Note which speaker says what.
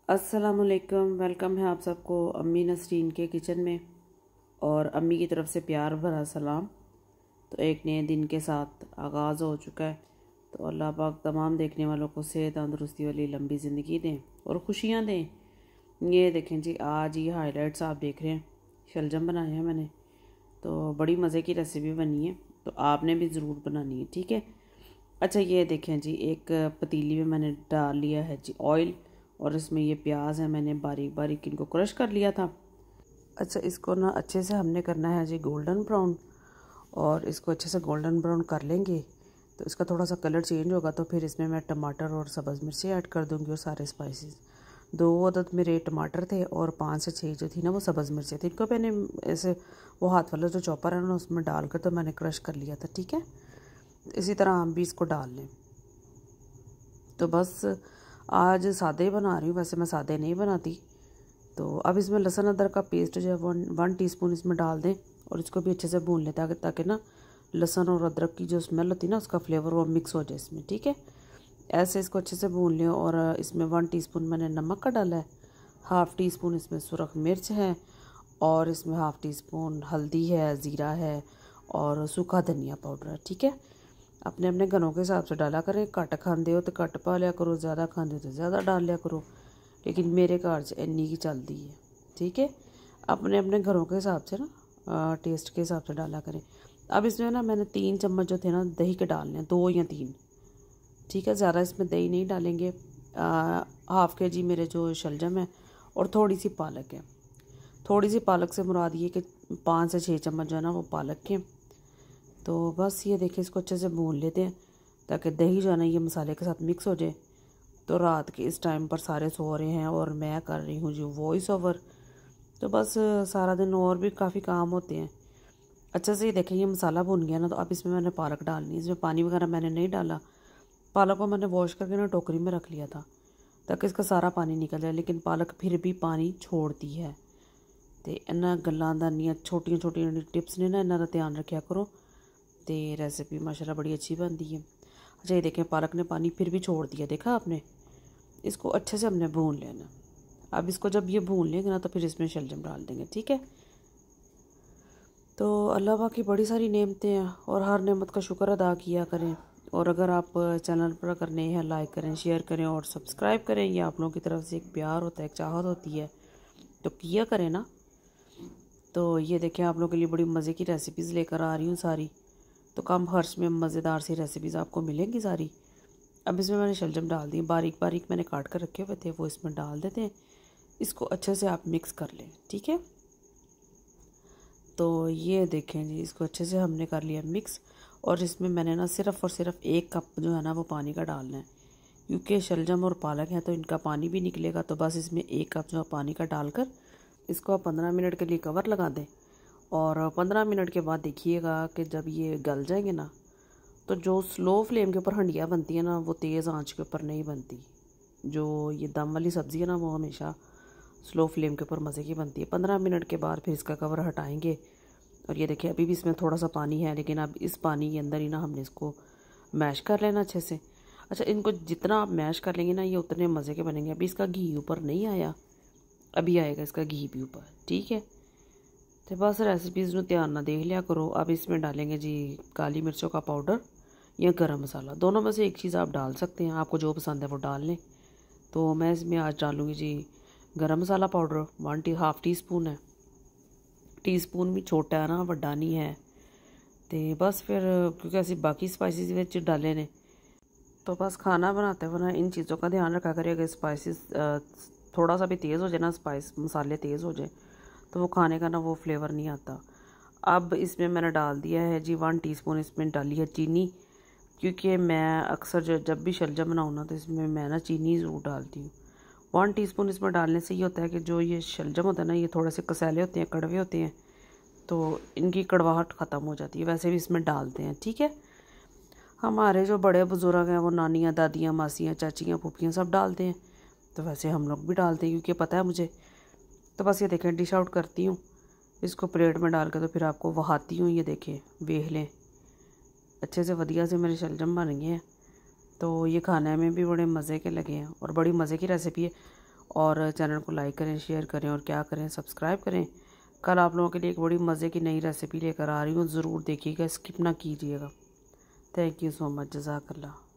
Speaker 1: अस्सलामुअलैकुम। वेलकम है आप सबको अम्मी नसरीन के किचन में और अम्मी की तरफ से प्यार भरा सलाम। तो एक नए दिन के साथ आगाज़ हो चुका है। तो अल्लाह पाक तमाम देखने वालों को सेहत तंदुरुस्ती वाली लंबी ज़िंदगी दें और ख़ुशियाँ दें। ये देखें जी, आज ये हाइलाइट्स आप देख रहे हैं, शलजम बनाए हैं मैंने। तो बड़ी मज़े की रेसिपी बनी है, तो आपने भी ज़रूर बनानी है, ठीक है। अच्छा, ये देखें जी, एक पतीली में मैंने डाल लिया है जी ऑयल, और इसमें ये प्याज है, मैंने बारीक बारीक इनको क्रश कर लिया था। अच्छा, इसको ना अच्छे से हमने करना है जी गोल्डन ब्राउन, और इसको अच्छे से गोल्डन ब्राउन कर लेंगे तो इसका थोड़ा सा कलर चेंज होगा। तो फिर इसमें मैं टमाटर और सब्ज़ मिर्ची ऐड कर दूँगी और सारे स्पाइसेस। 2 अदद मेरे टमाटर थे और 5 से 6 जो थी ना वो सब्ज़ मिर्ची थी। इनको मैंने ऐसे वो हाथ वाला जो चॉपर है ना उसमें डालकर तो मैंने क्रश कर लिया था, ठीक है। इसी तरह हम भी इसको डाल लें। तो बस आज सादे ही बना रही हूँ, वैसे मैं सादे नहीं बनाती। तो अब इसमें लहसुन अदरक का पेस्ट जो है 1 टीस्पून इसमें डाल दें और इसको भी अच्छे से भून लें ताकि ना लहसुन और अदरक की जो स्मेल होती है ना उसका फ्लेवर वो मिक्स हो जाए इसमें, ठीक है। ऐसे इसको अच्छे से भून लें। और इसमें 1 टीस्पून मैंने नमक का डाला है, हाफ़ टी स्पून इसमें सुरख मिर्च है, और इसमें हाफ़ टी स्पून हल्दी है, ज़ीरा है और सूखा धनिया पाउडर है, ठीक है। अपने अपने घरों के हिसाब से डाला करें। घट खाते हो तो घट पा लिया करो, ज़्यादा खाते हो तो ज़्यादा डाल लिया करो, लेकिन मेरे घर से इन्नी की चलती है, ठीक है। अपने अपने घरों के हिसाब से ना टेस्ट के हिसाब से डाला करें। अब इसमें ना मैंने 3 चम्मच जो थे ना दही के डालने हैं, 2 या 3, ठीक है। ज़्यादा इसमें दही नहीं डालेंगे। हाफ़ kg मेरे जो शलजम है और थोड़ी सी पालक है। थोड़ी सी पालक से मुराद ये कि 5 से 6 चम्मच जो है ना वो पालक के। तो बस ये देखिए, इसको अच्छे से भून लेते हैं ताकि दही जो है ना ये मसाले के साथ मिक्स हो जाए। तो रात के इस टाइम पर सारे सो रहे हैं और मैं कर रही हूँ जो वॉइस ओवर। तो बस सारा दिन और भी काफ़ी काम होते हैं। अच्छे से ये देखें, ये मसाला भुन गया ना, तो अब इसमें मैंने पालक डालनी है। इसमें पानी वगैरह मैंने नहीं डाला। पालक को मैंने वॉश करके ना टोकरी में रख लिया था ताकि इसका सारा पानी निकल जाए, लेकिन पालक फिर भी पानी छोड़ती है। तो इन्होंने गल्लां दा छोटियां छोटियां टिप्स ने ना इन्हों का ध्यान रखा करो। तो रेसिपी माशाल्लाह बड़ी अच्छी बनती है। अच्छा, ये देखें, पालक ने पानी फिर भी छोड़ दिया, देखा आपने। इसको अच्छे से हमने भून लेना। अब इसको जब ये भून लेंगे ना तो फिर इसमें शलजम डाल देंगे, ठीक है। तो अल्लाह पाक की बड़ी सारी नेमतें हैं और हर नेमत का शुक्र अदा किया करें। और अगर आप चैनल पर अगर नए हैं, लाइक करें, शेयर करें और सब्सक्राइब करें। ये आप लोगों की तरफ से एक प्यार होता है, एक चाहत होती है, तो किया करें ना। तो ये देखें, आप लोगों के लिए बड़ी मज़े की रेसिपीज़ लेकर आ रही हूँ सारी। तो कम खर्च में मज़ेदार सी रेसिपीज़ आपको मिलेंगी सारी। अब इसमें मैंने शलजम डाल दी, बारीक बारीक मैंने काट कर रखे हुए थे वो इसमें डाल देते हैं। इसको अच्छे से आप मिक्स कर लें, ठीक है। तो ये देखें जी, इसको अच्छे से हमने कर लिया मिक्स। और इसमें मैंने ना सिर्फ़ और सिर्फ 1 कप जो है ना वो पानी का डालना है, क्योंकि शलजम और पालक है तो इनका पानी भी निकलेगा। तो बस इसमें 1 कप जो पानी का डालकर इसको आप 15 मिनट के लिए कवर लगा दें। और 15 मिनट के बाद देखिएगा कि जब ये गल जाएंगे ना, तो जो स्लो फ्लेम के ऊपर हंडिया बनती है ना वो तेज़ आंच के ऊपर नहीं बनती। जो ये दम वाली सब्ज़ी है ना वो हमेशा स्लो फ्लेम के ऊपर मज़े की बनती है। 15 मिनट के बाद फिर इसका कवर हटाएंगे। और ये देखिए, अभी भी इसमें थोड़ा सा पानी है, लेकिन अब इस पानी के अंदर ही ना हमने इसको मैश कर लेना अच्छे से। अच्छा, इनको जितना आप मैश कर लेंगे ना ये उतने मज़े के बनेंगे। अभी इसका घी ऊपर नहीं आया, अभी आएगा इसका घी भी ऊपर, ठीक है। तो बस रेसिपीज़ में ध्यान ना देख लिया करो। अब इसमें डालेंगे जी काली मिर्चों का पाउडर या गरम मसाला, दोनों में से एक चीज़ आप डाल सकते हैं, आपको जो पसंद है वो डाल लें। तो मैं इसमें आज डालूँगी जी गरम मसाला पाउडर, 1.5 टीस्पून है। टीस्पून भी छोटा है ना, वड्डा नहीं है। तो बस फिर क्योंकि ऐसी बाकी स्पाइसिस विच डाले ने, तो बस खाना बनाते हुए ना इन चीज़ों का ध्यान रखा करिए। अगर स्पाइसिस थोड़ा सा भी तेज़ हो जाए ना, स्पाइस मसाले तेज़ हो जाए तो वो खाने का ना वो फ्लेवर नहीं आता। अब इसमें मैंने डाल दिया है जी 1 टीस्पून इसमें डाली है चीनी, क्योंकि मैं अक्सर जब भी शलजम बनाऊँ ना तो इसमें मैं ना चीनी ज़रूर डालती हूँ। 1 टीस्पून इसमें डालने से ये होता है कि जो ये शलजम होता है ना ये थोड़े से कसैले होते हैं, कड़वे होते हैं, तो इनकी कड़वाहट ख़त्म हो जाती है। वैसे भी इसमें डालते हैं, ठीक है। हमारे जो बड़े बुज़ुर्ग हैं वो नानियाँ, दादियाँ, मासियाँ, चाचियाँ, फूफियाँ सब डालते हैं, तो वैसे हम लोग भी डालते हैं क्योंकि पता है मुझे। तो बस ये देखें, डिश आउट करती हूँ इसको प्लेट में डाल के, तो फिर आपको वहाती हूँ। ये देखें, वेख लें, अच्छे से वधिया से मेरे शलजम बन गए हैं। तो ये खाने में भी बड़े मज़े के लगे हैं और बड़ी मज़े की रेसिपी है। और चैनल को लाइक करें, शेयर करें और क्या करें, सब्सक्राइब करें। कल आप लोगों के लिए एक बड़ी मज़े की नई रेसिपी लेकर आ रही हूँ, ज़रूर देखिएगा, स्किप ना कीजिएगा। थैंक यू सो मच, जज़ाकल्लाह।